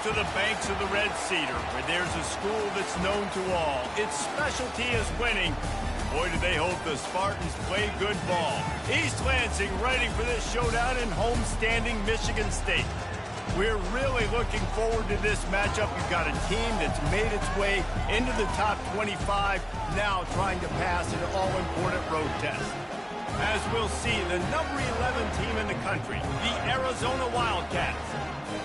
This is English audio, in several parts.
to the banks of the Red Cedar, where there's a school that's known to all. Its specialty is winning. Boy, do they hope the Spartans play good ball. East Lansing ready for this showdown in homestanding Michigan State. We're really looking forward to this matchup. You've got a team that's made its way into the top 25, now trying to pass an all-important road test. As we'll see, the number 11 team in the country, the Arizona Wildcats,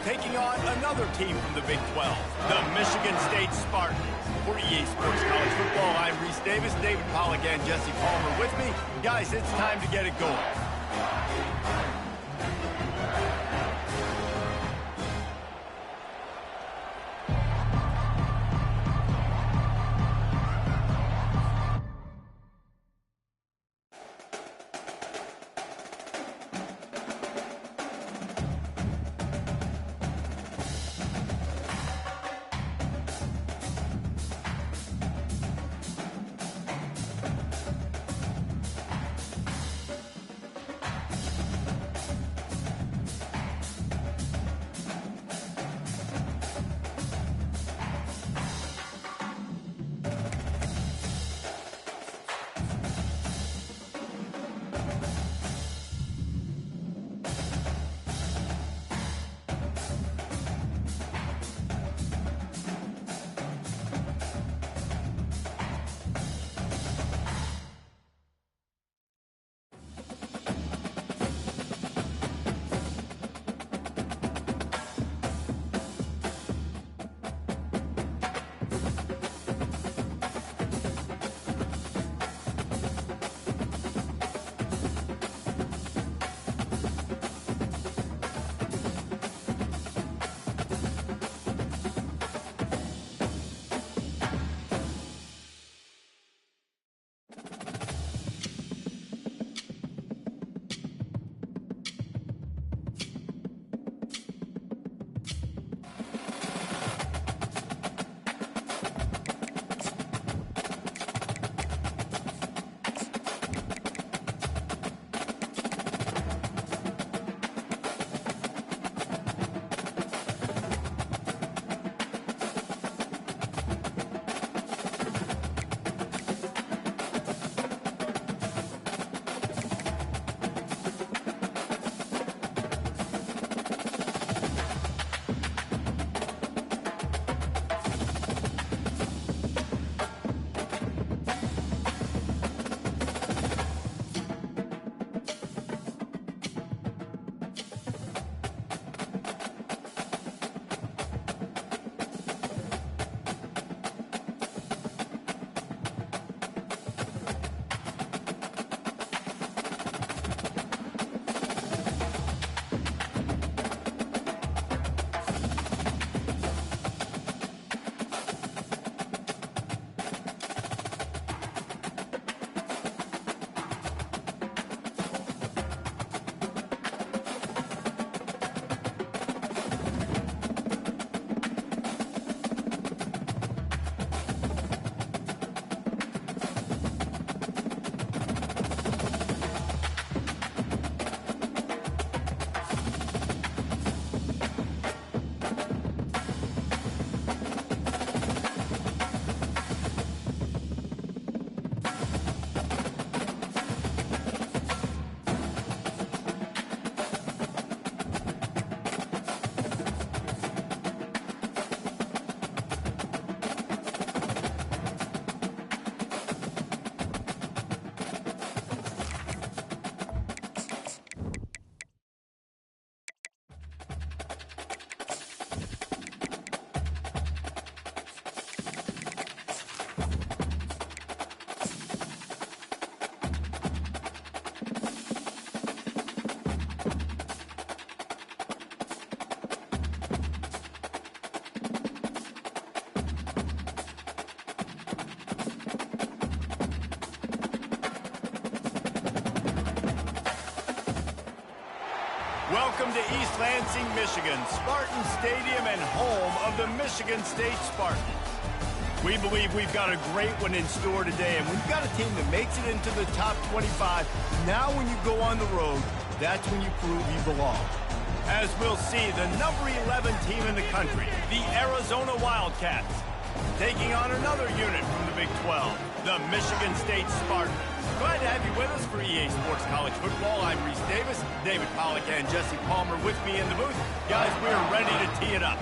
taking on another team from the Big 12, the Michigan State Spartans. For EA Sports College Football, I'm Reese Davis, David Pollack, and Jesse Palmer with me. Guys, it's time to get it going. Welcome to East Lansing, Michigan, Spartan Stadium and home of the Michigan State Spartans. We believe we've got a great one in store today, and we've got a team that makes it into the top 25. Now when you go on the road, that's when you prove you belong. as we'll see the number 11 team in the country, the Arizona Wildcats, taking on another unit from the Big 12, the Michigan State Spartans. Glad to have you with us for EA Sports College Football. I'm Reese Davis, David Pollack and Jesse Palmer with me in the booth. Guys, we're ready to tee it up.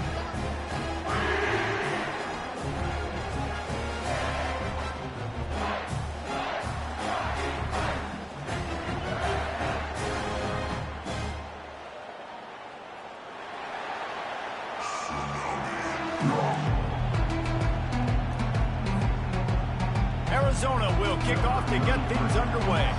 Arizona will kick off to get things underway.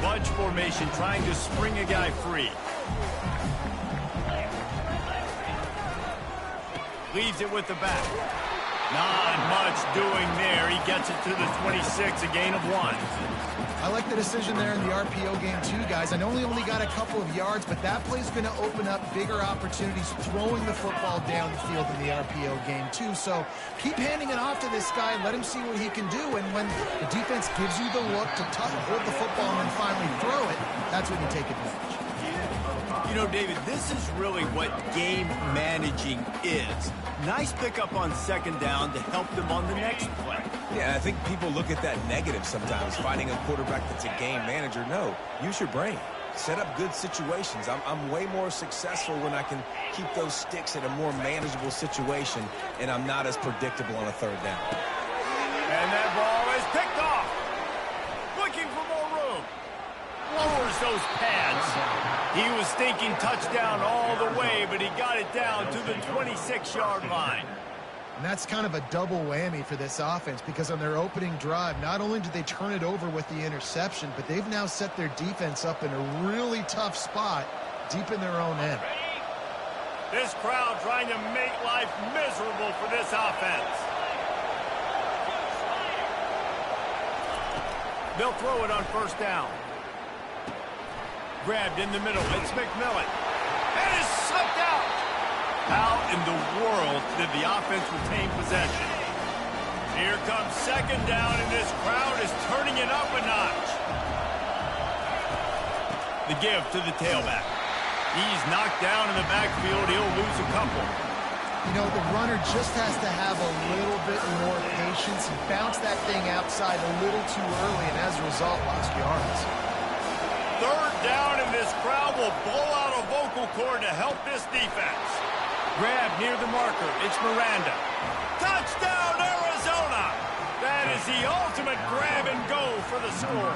Bunch formation trying to spring a guy free. Leaves it with the back. Not much doing there. He gets it to the 26, a gain of 1. I like the decision there in the RPO game too, guys. I know he only got a couple of yards, but that play's going to open up bigger opportunities throwing the football down the field in the RPO game too. So keep handing it off to this guy. Let him see what he can do. And when the defense gives you the look to hold the football and then finally throw it, that's when you take advantage. You know, David, this is really what game managing is. Nice pickup on second down to help them on the next play. Yeah, I think people look at that negative sometimes, finding a quarterback that's a game manager. No, use your brain. Set up good situations. I'm way more successful when I can keep those sticks in a more manageable situation, and I'm not as predictable on a third down. And that ball is picked off. Looking for more room. Lowers those pads. He was thinking touchdown all the way, but he got it down to the 26-yard line. And that's kind of a double whammy for this offense because on their opening drive, not only did they turn it over with the interception, but they've now set their defense up in a really tough spot deep in their own end. This crowd trying to make life miserable for this offense. They'll throw it on first down. Grabbed in the middle. It's McMillan. And is slipped out. How in the world did the offense retain possession? Here comes second down, and this crowd is turning it up a notch. The give to the tailback. He's knocked down in the backfield. He'll lose a couple. You know, the runner just has to have a little bit more patience. He bounced that thing outside a little too early, and as a result, lost yards. Third down, and this crowd will blow out a vocal cord to help this defense. Grab near the marker. It's Miranda. Touchdown, Arizona! That is the ultimate grab and go for the score.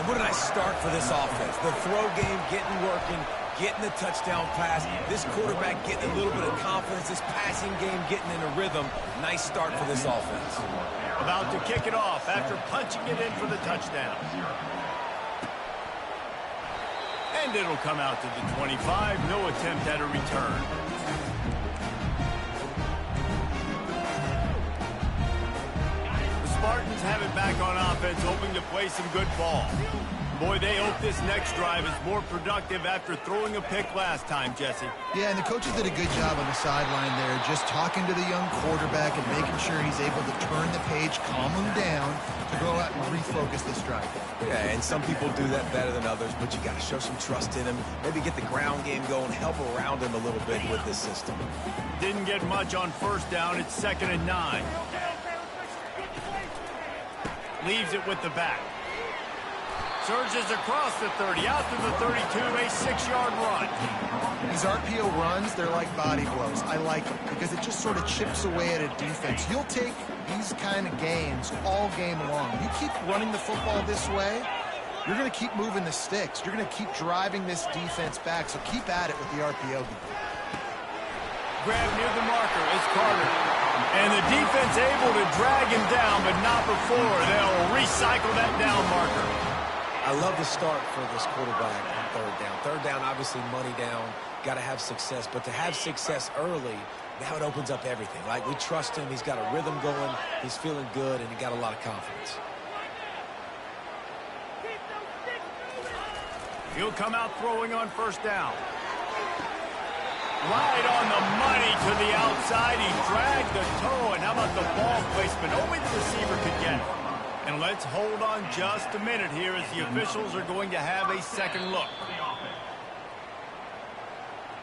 And what did I start for this offense? The throw game getting working, getting the touchdown pass. This quarterback getting a little bit of confidence. This passing game getting in a rhythm. Nice start for this offense. About to kick it off after punching it in for the touchdown. And it'll come out to the 25. No attempt at a return. The Spartans have it back on offense, hoping to play some good ball. Boy, they hope this next drive is more productive after throwing a pick last time, Jesse. Yeah, and the coaches did a good job on the sideline there, just talking to the young quarterback and making sure he's able to turn the page, calm him down, to go out and refocus this drive. Yeah, and some people do that better than others, but you got to show some trust in him. Maybe get the ground game going, help around him a little bit with this system. Didn't get much on first down. It's 2nd and 9. Leaves it with the back. Surges across the 30, out to the 32, a 6-yard run. These RPO runs, they're like body blows. I like them because it just sort of chips away at a defense. You'll take these kind of gains all game long. You keep running the football this way, you're going to keep moving the sticks. You're going to keep driving this defense back, so keep at it with the RPO game. Grab near the marker. It's Carter. And the defense able to drag him down, but not before. They'll recycle that down marker. I love the start for this quarterback on third down. Third down, obviously money down, got to have success. But to have success early, now it opens up everything. Like, we trust him. He's got a rhythm going. He's feeling good, and he got a lot of confidence. He'll come out throwing on first down. Right on the money to the outside. He dragged the toe, and how about the ball placement? Only the receiver could get it. And let's hold on just a minute here as the officials are going to have a second look.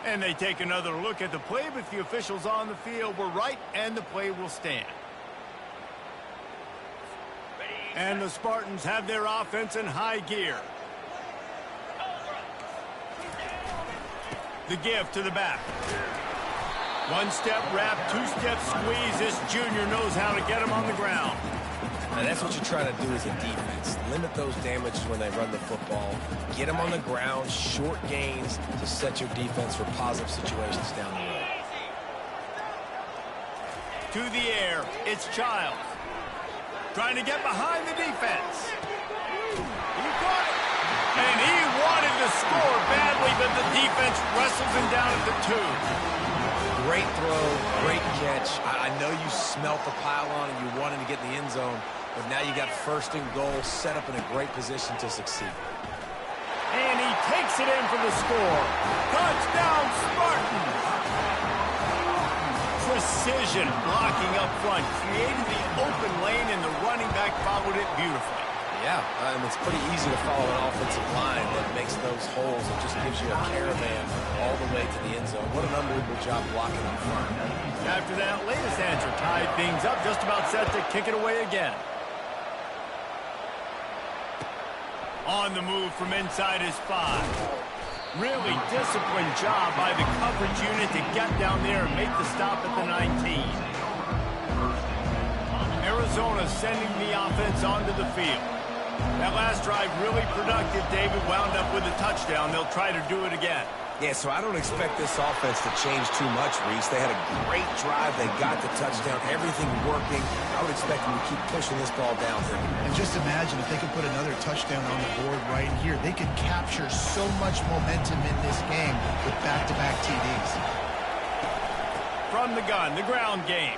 And they take another look at the play, but the officials on the field were right, and the play will stand. And the Spartans have their offense in high gear. The give to the back. One-step wrap, two-step squeeze. This junior knows how to get him on the ground. Now that's what you try to do as a defense. Limit those damages when they run the football. Get them on the ground, short gains to set your defense for positive situations down the road. To the air, it's Childs. Trying to get behind the defense. He caught it. And he wanted to score badly, but the defense wrestles him down at the 2. Great throw, great catch. I know you smelt the pylon and you wanted to get in the end zone, but now you got first and goal set up in a great position to succeed. And he takes it in for the score. Touchdown, Spartans! Precision blocking up front, created the open lane, and the running back followed it beautifully. Yeah, and it's pretty easy to follow an offensive line that makes those holes. It just gives you a caravan all the way to the end zone. What an unbelievable job blocking up front. After that latest answer tied things up, just about set to kick it away again. On the move from inside his 5. Really disciplined job by the coverage unit to get down there and make the stop at the 19. Arizona sending the offense onto the field. That last drive really productive. David wound up with a touchdown. They'll try to do it again. Yeah, so I don't expect this offense to change too much, Reese. They had a great drive. They got the touchdown. Everything working. I would expect them to keep pushing this ball down here. And just imagine if they could put another touchdown on the board right here. They could capture so much momentum in this game with back-to-back TDs. From the gun, the ground game.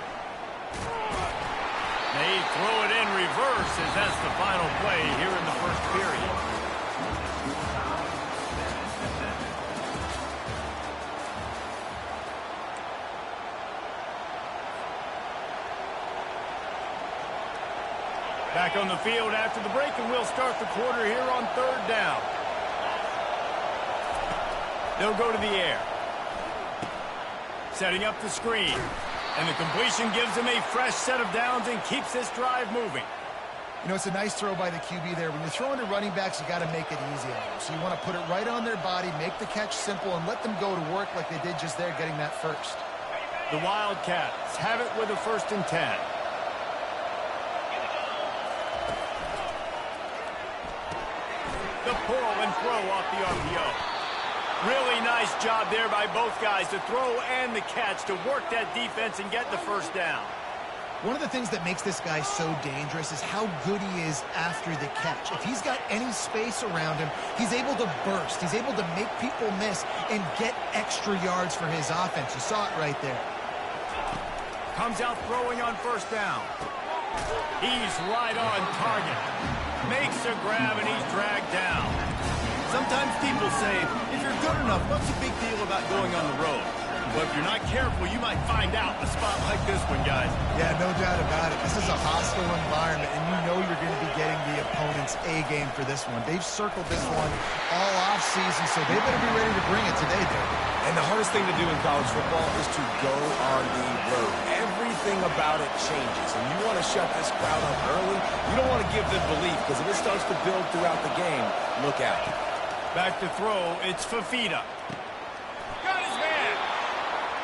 They throw it in reverse as that's the final play here in the first period. Back on the field after the break, and we'll start the quarter here on third down. They'll go to the air. Setting up the screen. And the completion gives him a fresh set of downs and keeps this drive moving. You know, it's a nice throw by the QB there. When you're throwing to running backs, you got to make it easy on them. So you want to put it right on their body, make the catch simple, and let them go to work like they did just there, getting that first. The Wildcats have it with a 1st and 10. The pull and throw off the RPO. Really nice job there by both guys to throw and the catch to work that defense and get the first down. One of the things that makes this guy so dangerous is how good he is after the catch. If he's got any space around him, he's able to burst. He's able to make people miss and get extra yards for his offense. You saw it right there. Comes out throwing on first down. He's right on target. Makes a grab and he's dragged down. Sometimes people say, if you're good enough, what's the big deal about going on the road? But if you're not careful, you might find out a spot like this one, guys. Yeah, no doubt about it. This is a hostile environment, and you know you're going to be getting the opponent's A game for this one. They've circled this one all offseason, so they better be ready to bring it today, though. And the hardest thing to do in college football is to go on the road. Everything about it changes, and you want to shut this crowd up early. You don't want to give them belief, because if it starts to build throughout the game, look out. Back to throw, it's Fafita. Got his man.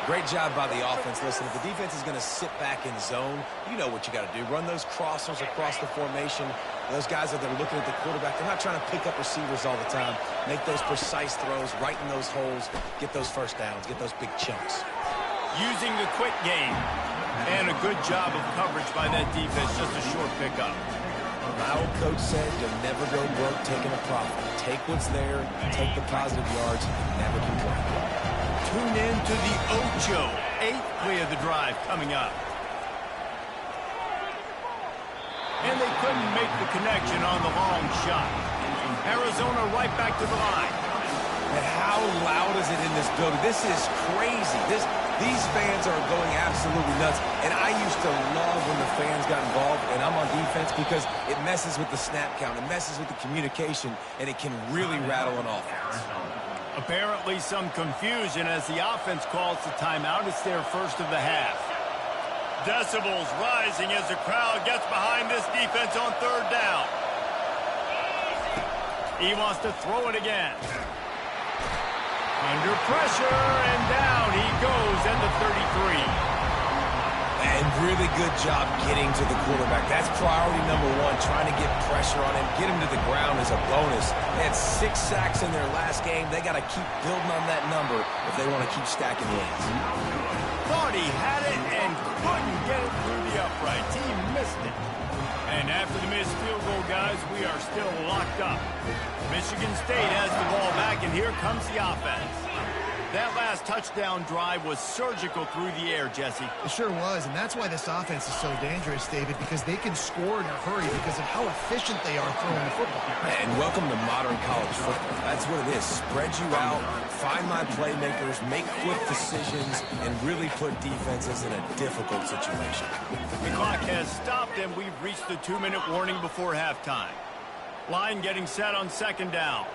Great job by the offense. Listen, if the defense is going to sit back in zone, you know what you got to do. Run those crossers across the formation. Those guys that are looking at the quarterback, they're not trying to pick up receivers all the time. Make those precise throws, right in those holes, get those first downs, get those big chunks. Using the quick game. And a good job of coverage by that defense, just a short pickup. My old coach said you'll never go broke taking a profit. Take what's there, take the positive yards, and never complain. Tune in to the Ocho. 8th play of the drive coming up. And they couldn't make the connection on the long shot. Arizona right back to the line. And how loud is it in this building? This is crazy. These fans are going absolutely nuts. And I used to love when the fans got involved, and I'm on defense, because it messes with the snap count. It messes with the communication, and it can really rattle an offense. Apparently some confusion as the offense calls the timeout. It's their first of the half. Decibels rising as the crowd gets behind this defense on third down. He wants to throw it again. Under pressure, and down he goes at the 33. And really good job getting to the quarterback. That's priority number one, trying to get pressure on him. Get him to the ground is a bonus. They had 6 sacks in their last game. They got to keep building on that number if they want to keep stacking wins. Thought he had it and couldn't get it through the uprights. He missed it. And after the missed field goal, guys, we are still locked up. Michigan State has the ball back, and here comes the offense. That last touchdown drive was surgical through the air, Jesse. It sure was, and that's why this offense is so dangerous, David, because they can score in a hurry because of how efficient they are throwing the football. And welcome to modern college football. That's what it is. Spread you out, find my playmakers, make quick decisions, and really put defenses in a difficult situation. The clock has stopped, and we've reached the 2-minute warning before halftime. Line getting set on second down.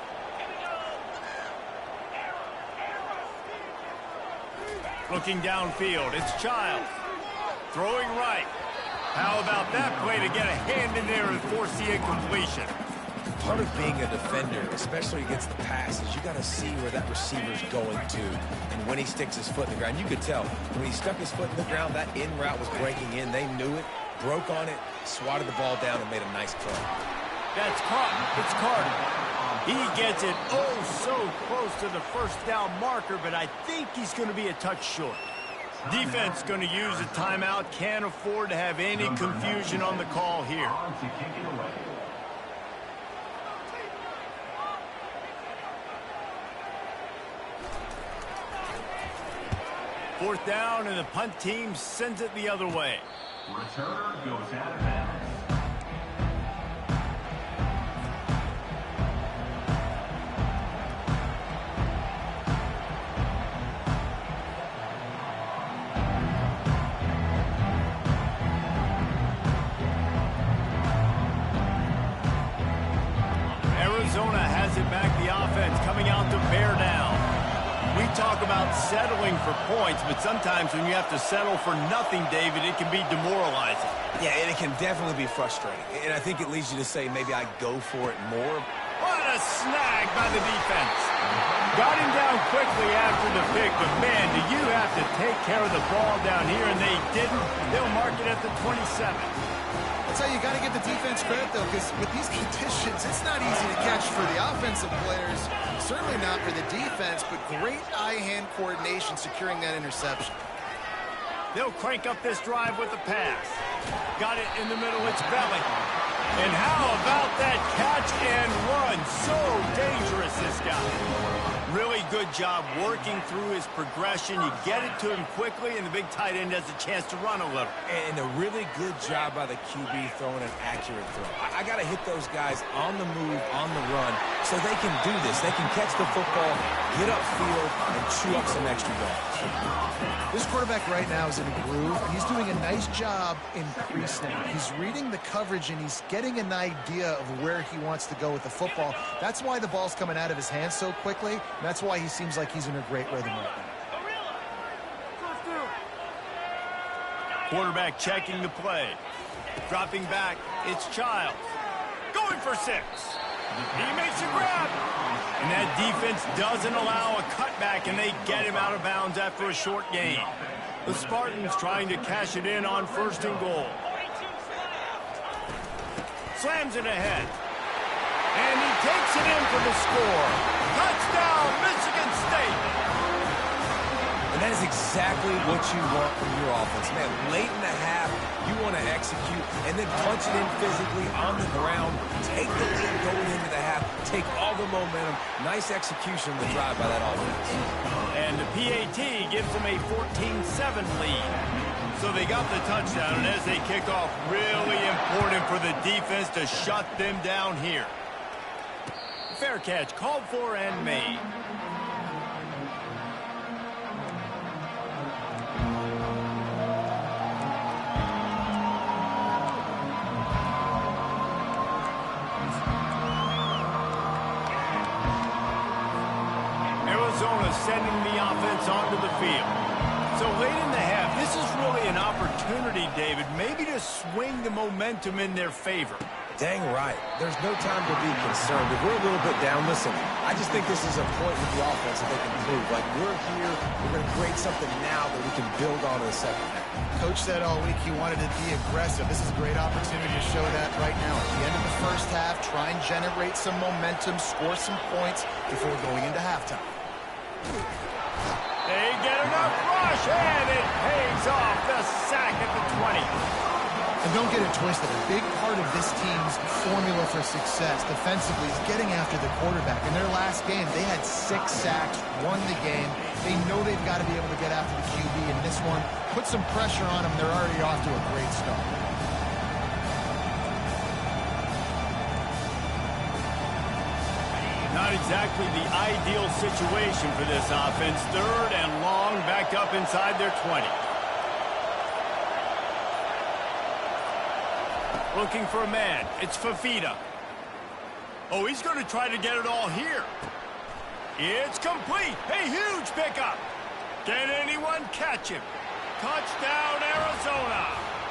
Looking downfield, it's Childs. Throwing right. How about that play to get a hand in there and force the incompletion? Part of being a defender, especially against the pass, is you got to see where that receiver's going to. And when he sticks his foot in the ground, you could tell. When he stuck his foot in the ground, that in route was breaking in. They knew it, broke on it, swatted the ball down, and made a nice play. That's caught. It's Carter. He gets it so close to the first down marker, but I think he's going to be a touch short. Defense going to use a timeout. Can't afford to have any confusion on the call here. Fourth down, and the punt team sends it the other way. Returner goes out of bounds. Arizona has it back, the offense coming out to bear down. We talk about settling for points, but sometimes when you have to settle for nothing, David, it can be demoralizing. Yeah, and it can definitely be frustrating. And I think it leads you to say maybe I go for it more. What a snag by the defense. Got him down quickly after the pick, but man, do you have to take care of the ball down here, and they didn't. They'll mark it at the 27. That's how you got to give the defense credit, though, because with these conditions, it's not easy to catch for the offensive players. Certainly not for the defense, but great eye-hand coordination securing that interception. They'll crank up this drive with the pass. Got it in the middle, it's Belly. And how about that catch and run? So dangerous, this guy. Really good job working through his progression. You get it to him quickly, and the big tight end has a chance to run a little. And a really good job by the QB throwing an accurate throw. I got to hit those guys on the move, on the run, so they can do this. They can catch the football, get upfield, and chew up some extra yards. This quarterback right now is in a groove. He's doing a nice job in pre-snap. He's reading the coverage, and he's getting an idea of where he wants to go with the football. That's why the ball's coming out of his hands so quickly. That's why he seems like he's in a great rhythm right now. Quarterback checking the play. Dropping back, it's Childs. Going for 6. He makes a grab. And that defense doesn't allow a cutback, and they get him out of bounds after a short gain. The Spartans trying to cash it in on 1st and goal. Slams it ahead. And he takes it in for the score. Touchdown, Michigan State. And that is exactly what you want from your offense. Man, late in the half, you want to execute and then punch it in physically on the ground. Take the lead going into the half. Take all the momentum. Nice execution of the drive by that offense. And the PAT gives them a 14-7 lead. So they got the touchdown, and as they kick off, really important for the defense to shut them down here. Fair catch called for and made. is sending the offense onto the field. So late in the half, this is really an opportunity, David, maybe to swing the momentum in their favor. Dang right. There's no time to be concerned. If we're a little bit down, listen, I just think this is a point with the offense that they can prove. Like, we're here, we're going to create something now that we can build on in the second half. Coach said all week he wanted to be aggressive. This is a great opportunity to show that right now. At the end of the first half, try and generate some momentum, score some points before going into halftime. They get enough rush, and it pays off. The sack at the 20. And don't get it twisted. A big part of this team's formula for success defensively is getting after the quarterback. In their last game, they had 6 sacks, won the game. They know they've got to be able to get after the QB in this one. Put some pressure on them. They're already off to a great start. Not exactly the ideal situation for this offense. 3rd and long, backed up inside their 20. Looking for a man. It's Fafita. Oh, he's going to try to get it all here. It's complete. A huge pickup. Can anyone catch him? Touchdown, Arizona.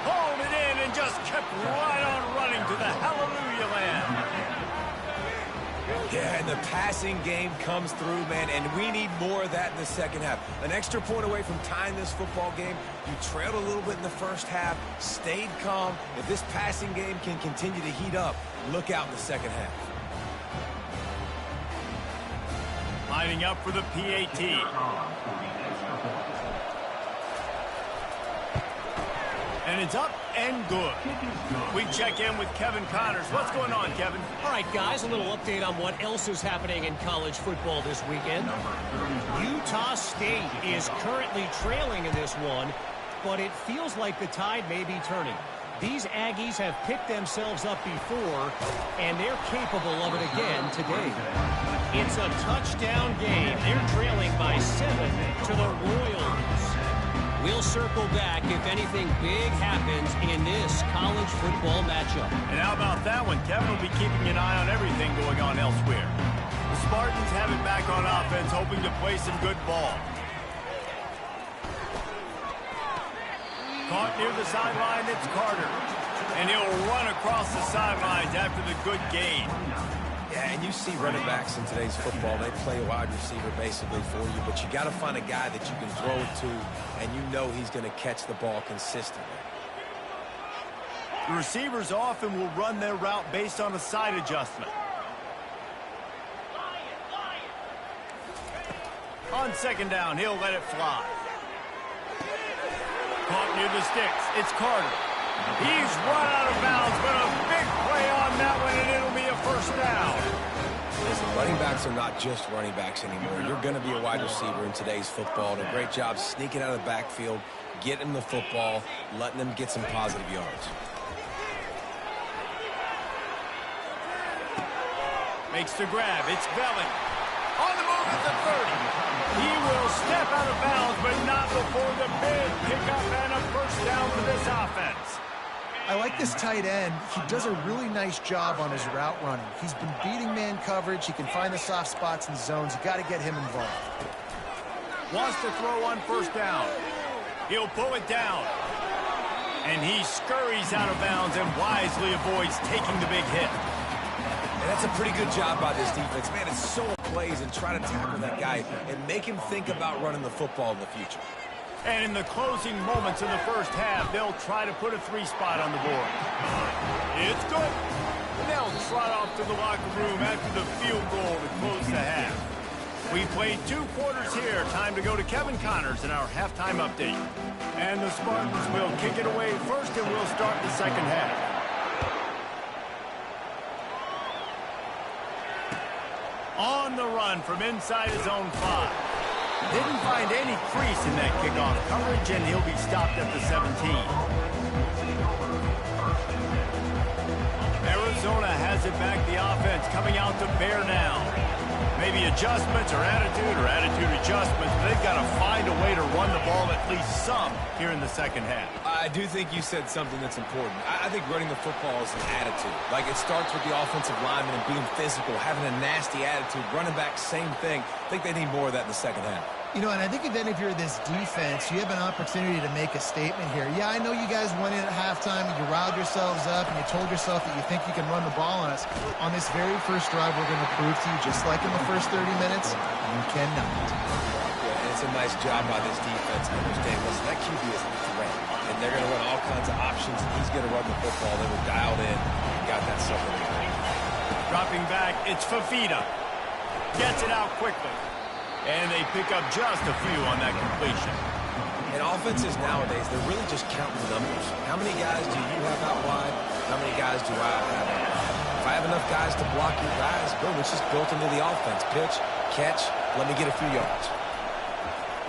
Hauled it in and just kept right on running to the hallelujah land. Yeah, and the passing game comes through, man, and we need more of that in the second half. An extra point away from tying this football game. You trailed a little bit in the first half, stayed calm. If this passing game can continue to heat up, look out in the second half. Lining up for the PAT. And it's up and good. We check in with Kevin Connors. What's going on, Kevin? All right, guys, a little update on what else is happening in college football this weekend. Utah State is currently trailing in this one, but it feels like the tide may be turning. These Aggies have picked themselves up before, and they're capable of it again today. It's a touchdown game. They're trailing by 7 to the Royals. We'll circle back if anything big happens in this college football matchup. And how about that one? Kevin will be keeping an eye on everything going on elsewhere. The Spartans have it back on offense, hoping to play some good ball. Caught near the sideline, it's Carter. And he'll run across the sidelines after the good gain. Yeah, and you see running backs in today's football, they play a wide receiver basically for you, but you got to find a guy that you can throw it to, and you know he's going to catch the ball consistently. The receivers often will run their route based on a side adjustment. On 2nd down, he'll let it fly. Caught near the sticks. It's Carter. He's run out of bounds, but a big play on that one, and it'll be a first down. Listen, running backs are not just running backs anymore. You're going to be a wide receiver in today's football, and a great job sneaking out of the backfield, getting the football, letting them get some positive yards. Makes the grab. It's Belling. On the move at the 30. He will step out of bounds, but not before the big pickup and a first down for this offense. I like this tight end. He does a really nice job on his route running. He's been beating man coverage. He can find the soft spots in zones. You got to get him involved. Wants to throw on first down. He'll pull it down. And he scurries out of bounds and wisely avoids taking the big hit. And that's a pretty good job by this defense. Man, it's so plays and try to tackle that guy and make him think about running the football in the future. And in the closing moments of the first half, they'll try to put a 3-spot on the board. It's good. And they'll trot off to the locker room after the field goal to close the half. We played 2 quarters here. Time to go to Kevin Connors in our halftime update. And the Spartans will kick it away first, and we'll start the second half. On the run from inside his own 5. Didn't find any crease in that kickoff coverage, and he'll be stopped at the 17. Arizona has it back, the offense coming out to bear down. Maybe adjustments or attitude adjustments. They've got to find a way to run the ball at least some here in the second half. I do think you said something that's important. I think running the football is an attitude. Like, it starts with the offensive lineman and being physical, having a nasty attitude. Running back, same thing. I think they need more of that in the second half. You know, and I think then if you're this defense, you have an opportunity to make a statement here. Yeah, I know you guys went in at halftime and you riled yourselves up and you told yourself that you think you can run the ball on us. On this very first drive, we're going to prove to you, just like in the first 30 minutes, you cannot. Yeah, and it's a nice job by this defense. Understand, listen, that QB is a threat, and they're going to run all kinds of options, and he's going to run the football. They were dialed in and got that something. Dropping back, it's Fafita. Gets it out quickly. And they pick up just a few on that completion. And offenses nowadays, they're really just counting numbers. How many guys do you have out wide? How many guys do I have? If I have enough guys to block your guys, boom, it's just built into the offense. Pitch, catch, let me get a few yards.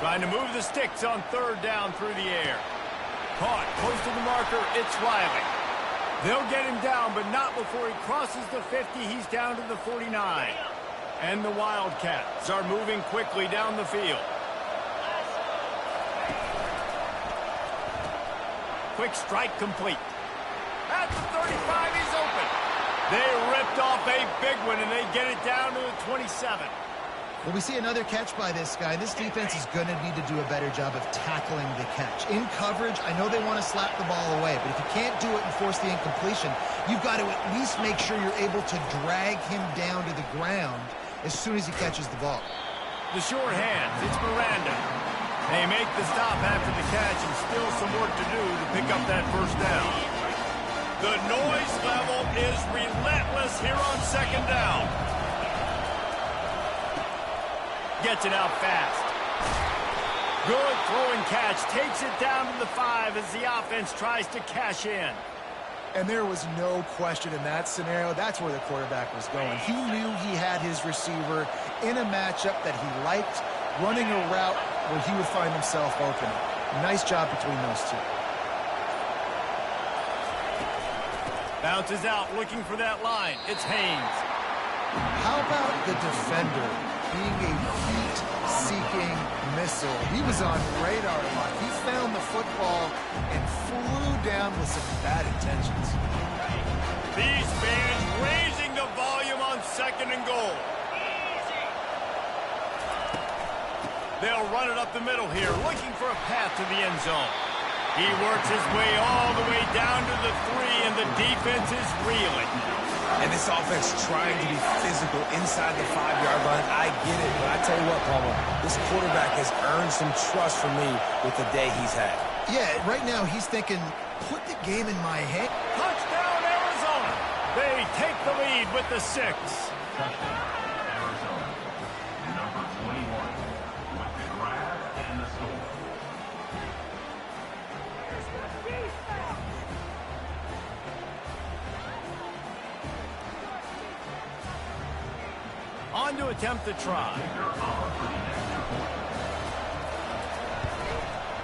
Trying to move the sticks on third down through the air. Caught, close to the marker, it's Riley. They'll get him down, but not before he crosses the 50. He's down to the 49. And the Wildcats are moving quickly down the field. Quick strike complete. At the 35, he's open. They ripped off a big one, and they get it down to the 27. Well, we see another catch by this guy. This defense is going to need to do a better job of tackling the catch. In coverage, I know they want to slap the ball away, but if you can't do it and force the incompletion, you've got to at least make sure you're able to drag him down to the ground as soon as he catches the ball. The short hands, it's Miranda. They make the stop after the catch and still some work to do to pick up that first down. The noise level is relentless here on second down. Gets it out fast. Good throwing catch, takes it down to the 5 as the offense tries to cash in. And there was no question in that scenario. That's where the quarterback was going. He knew he had his receiver in a matchup that he liked, running a route where he would find himself open. Nice job between those two. Bounces out, looking for that line. It's Haynes. How about the defender being a heat-seeking missile? He was on radar lock. He found the football and flew down with some bad intentions. These fans raising the volume on second and goal. They'll run it up the middle here, looking for a path to the end zone. He works his way all the way down to the 3, and the defense is reeling. And this offense trying to be physical inside the 5-yard line. I get it, but I tell you what, Palmer, this quarterback has earned some trust from me with the day he's had. Yeah, right now he's thinking, put the game in my hand. Touchdown, Arizona. They take the lead with the 6. Touchdown, Arizona. Number 21 with the grab and the score. On to attempt the try.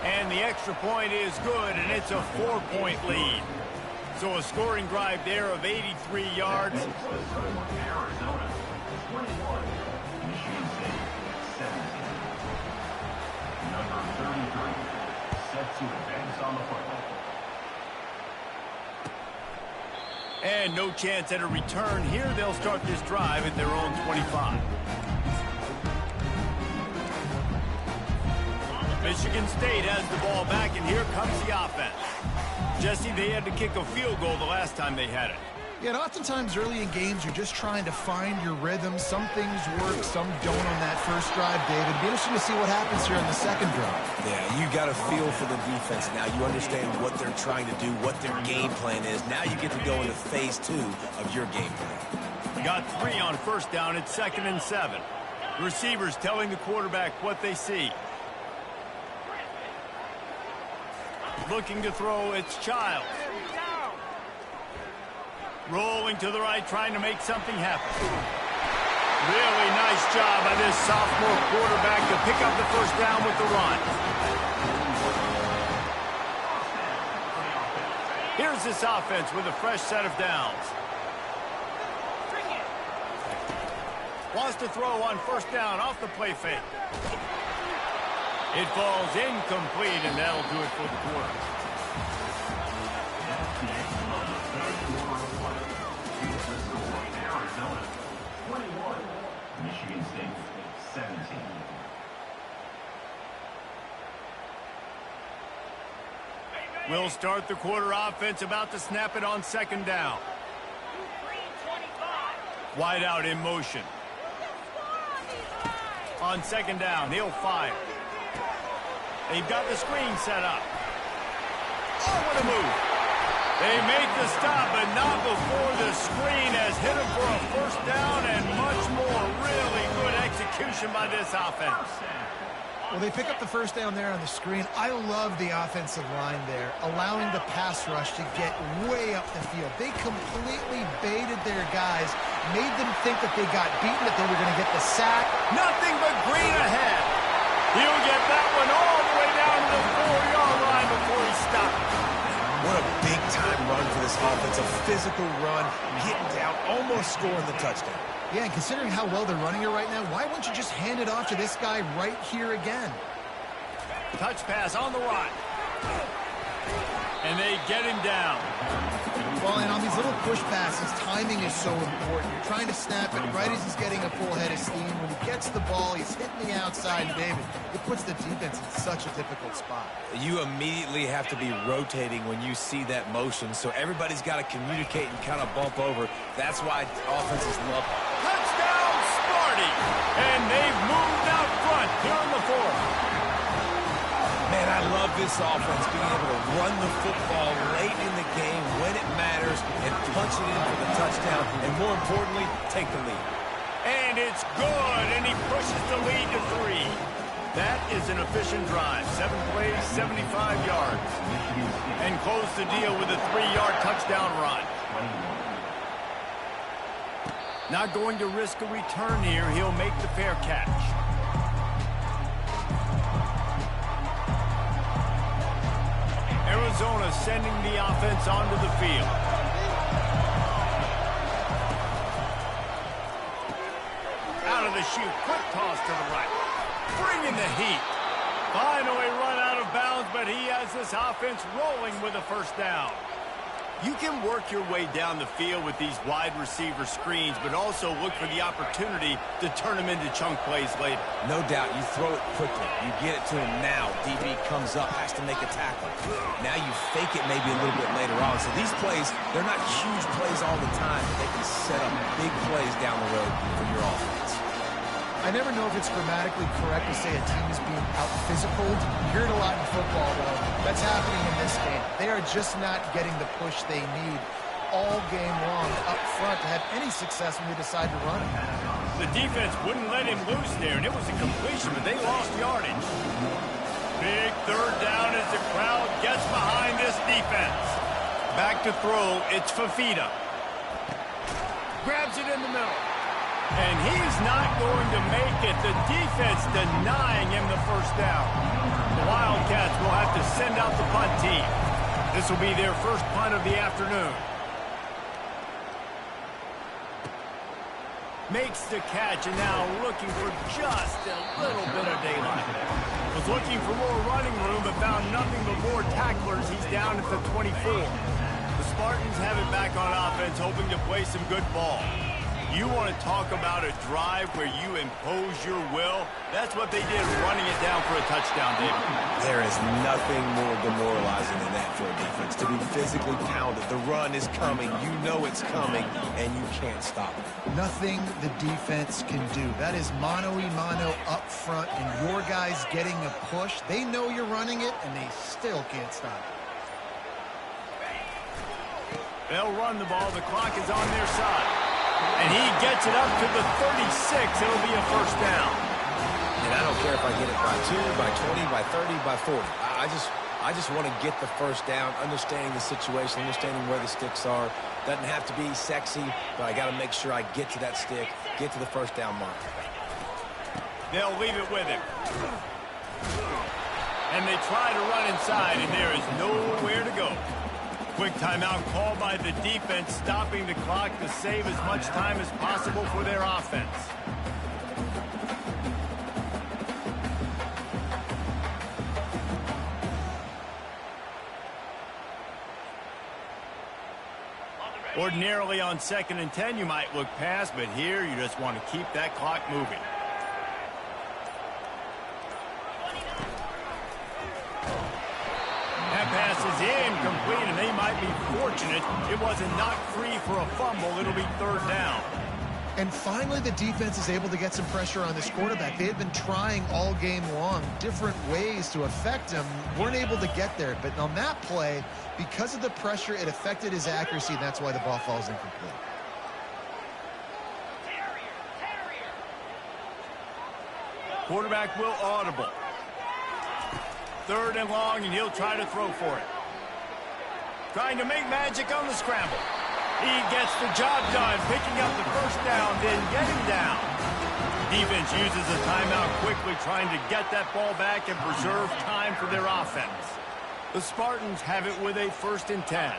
And the extra point is good, and it's a 4-point lead. So a scoring drive there of 83 yards. Arizona 21, Michigan State 17. Number 33 set to advance on the football. And no chance at a return here. They'll start this drive at their own 25. Michigan State has the ball back, and here comes the offense. Jesse, they had to kick a field goal the last time they had it. Yeah, and oftentimes early in games, you're just trying to find your rhythm. Some things work, some don't on that first drive, David. It'd be interesting to see what happens here on the second drive. Yeah, you got a feel for the defense now. You understand what they're trying to do, what their game plan is. Now you get to go into phase 2 of your game plan. Got 3 on first down. It's 2nd and 7. Receivers telling the quarterback what they see. Looking to throw, it's Childs. Rolling to the right, trying to make something happen. Really nice job by this sophomore quarterback to pick up the first down with the run. Here's this offense with a fresh set of downs. Wants to throw on first down off the play fake. It falls incomplete, and that'll do it for the quarter. That's the end of the third quarter of play. Here's the score. Arizona 21, Michigan State 17. We'll start the quarter offense, about to snap it on second down. Wide out in motion. On second down, he'll fire. They've got the screen set up. Oh, what a move. They make the stop, but not before the screen has hit him for a first down and much more. Really good execution by this offense. Well, they pick up the first down there on the screen. I love the offensive line there, allowing the pass rush to get way up the field. They completely baited their guys, made them think that they got beaten, that they were going to get the sack. Nothing but green ahead. He'll get that one all the way down to the 4-yard line before he stops. What a big-time run for this offense. A physical run, getting down, almost scoring the touchdown. Yeah, and considering how well they're running it right now, why wouldn't you just hand it off to this guy right here again? Touch pass on the right. And they get him down. Well, and on these little push passes, timing is so important. You're trying to snap it right as he's getting a full head of steam. When he gets the ball, he's hitting the outside, David. It puts the defense in such a difficult spot. You immediately have to be rotating when you see that motion, so everybody's got to communicate and kind of bump over. That's why offenses love it. Touchdown, Sparty! And they've moved out front here in the fourth. Man, I love this offense, being able to run the football late in the game when it matters and punch it in for the touchdown, and more importantly, take the lead. And it's good, and he pushes the lead to 3. That is an efficient drive. 7 plays, 75 yards. And close the deal with a 3-yard touchdown run. Not going to risk a return here. He'll make the fair catch. Arizona sending the offense onto the field. Out of the chute, quick toss to the right. Bringing the heat. Finally run out of bounds, but he has this offense rolling with a first down. You can work your way down the field with these wide receiver screens, but also look for the opportunity to turn them into chunk plays later. No doubt, you throw it quickly. You get it to him now. DB comes up, has to make a tackle. Now you fake it maybe a little bit later on. So these plays, they're not huge plays all the time, but they can set up big plays down the road for your offense. I never know if it's grammatically correct to say a team is being out-physicaled. You hear it a lot in football, though. That's happening in this game. They are just not getting the push they need all game long up front to have any success when they decide to run it. The defense wouldn't let him loose there, and it was a completion, but they lost yardage. Big third down as the crowd gets behind this defense. Back to throw, it's Fafita. Grabs it in the middle. And he's not going to make it. The defense denying him the first down. The Wildcats will have to send out the punt team. This will be their first punt of the afternoon. Makes the catch, and now looking for just a little bit of daylight. Was looking for more running room, but found nothing but more tacklers. He's down at the 24. The Spartans have it back on offense, hoping to play some good ball. You want to talk about a drive where you impose your will? That's what they did, running it down for a touchdown, David. There is nothing more demoralizing than that for a defense, to be physically pounded. The run is coming. You know it's coming, and you can't stop it. Nothing the defense can do. That is mano-a-mano up front, and your guys getting a push. They know you're running it, and they still can't stop it. They'll run the ball. The clock is on their side. And he gets it up to the 36. It'll be a first down. And I don't care if I get it by 2, by 20, by 30, by 40. I just want to get the first down, understanding the situation, understanding where the sticks are. Doesn't have to be sexy, but I got to make sure I get to that stick, get to the first down mark. They'll leave it with him. And they try to run inside, and there is nowhere to go. Quick timeout called by the defense, stopping the clock to save as much time as possible for their offense. Ordinarily on 2nd and 10, you might look past, but here you just want to keep that clock moving. That pass is incomplete, and they might be fortunate it wasn't knocked free for a fumble. It'll be 3rd down. And finally, the defense is able to get some pressure on this quarterback. They had been trying all game long different ways to affect him. Weren't able to get there. But on that play, because of the pressure, it affected his accuracy, and that's why the ball falls incomplete. Quarterback will audible. 3rd and long, and he'll try to throw for it. Trying to make magic on the scramble. He gets the job done, picking up the 1st down, then getting down. Defense uses a timeout quickly, trying to get that ball back and preserve time for their offense. The Spartans have it with a 1st and 10.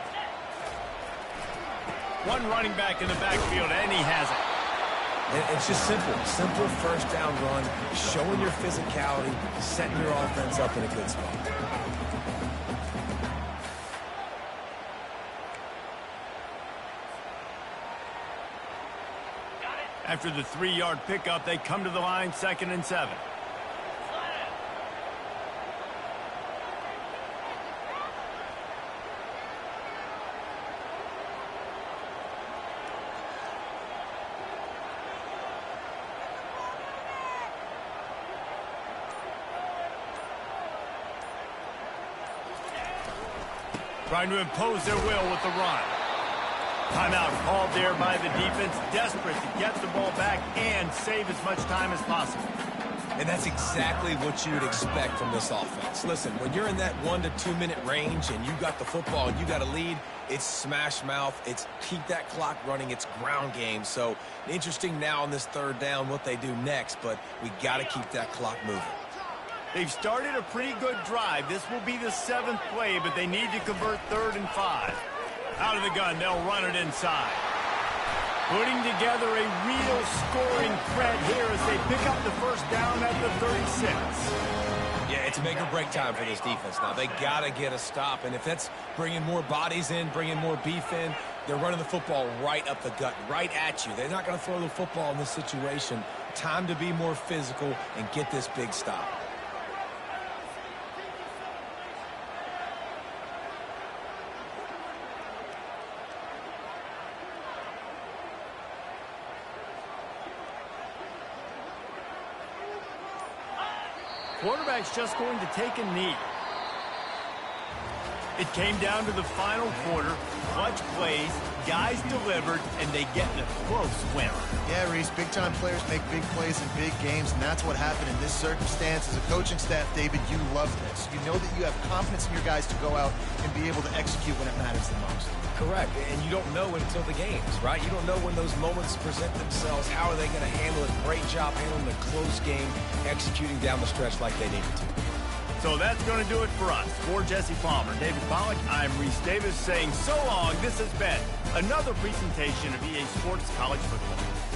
One running back in the backfield, and he has it. It's just simple 1st down run, showing your physicality, setting your offense up in a good spot. After the 3-yard pickup, they come to the line, 2nd and 7. Trying to impose their will with the run. Timeout called there by the defense, desperate to get the ball back and save as much time as possible. And that's exactly what you would expect from this offense. Listen, when you're in that 1 to 2 minute range and you got the football and you got a lead, it's smash mouth, it's keep that clock running, it's ground game. So interesting now on this 3rd down what they do next, but we got to keep that clock moving. They've started a pretty good drive. This will be the 7th play, but they need to convert 3rd and 5. Out of the gun, they'll run it inside. Putting together a real scoring threat here as they pick up the 1st down at the 36. Yeah, it's make or break time for this defense now. They got to get a stop, and if that's bringing more bodies in, bringing more beef in, they're running the football right up the gut, right at you. They're not going to throw the football in this situation. Time to be more physical and get this big stop. Quarterback's just going to take a knee. It came down to the final quarter. Clutch plays, guys delivered, and they get in a close win. Yeah, Reese, big-time players make big plays in big games, and that's what happened in this circumstance. As a coaching staff, David, you love this. You know that you have confidence in your guys to go out and be able to execute when it matters the most. Correct, and you don't know until the games, right? You don't know when those moments present themselves. How are they going to handle it? Great job handling a close game, executing down the stretch like they needed to. So that's going to do it for us. For Jesse Palmer, David Pollack, I'm Reese Davis saying so long. This has been another presentation of EA Sports College Football.